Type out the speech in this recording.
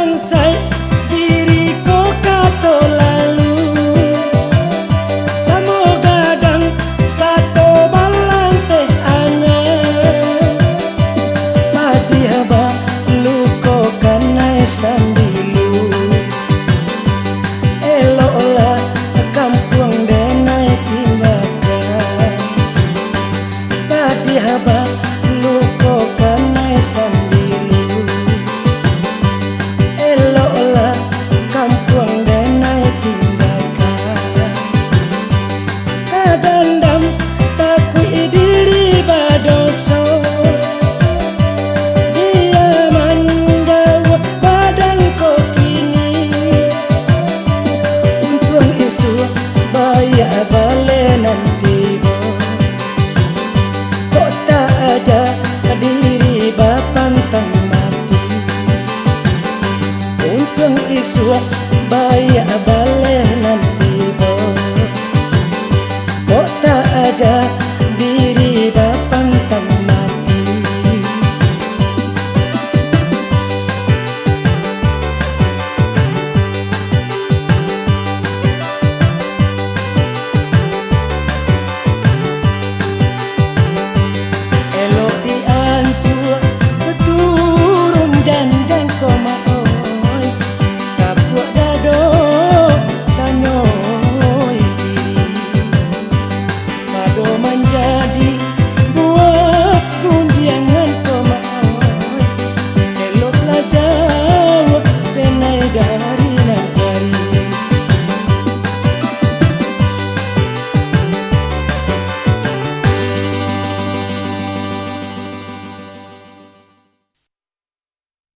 bangsai diriku kata lalu. Semoga dan satu malam teh anyar madiaba luko kanai sambilu. Eloklah kampung denai timbakan madiaba luko kanai sambilu. Eloklah kampung denai timbakan kadandam takui diri badoso. Dia menjawab badanku kini untung isu bayar balik nanti. Kok tak aja diri bapantang mati untung isu bayar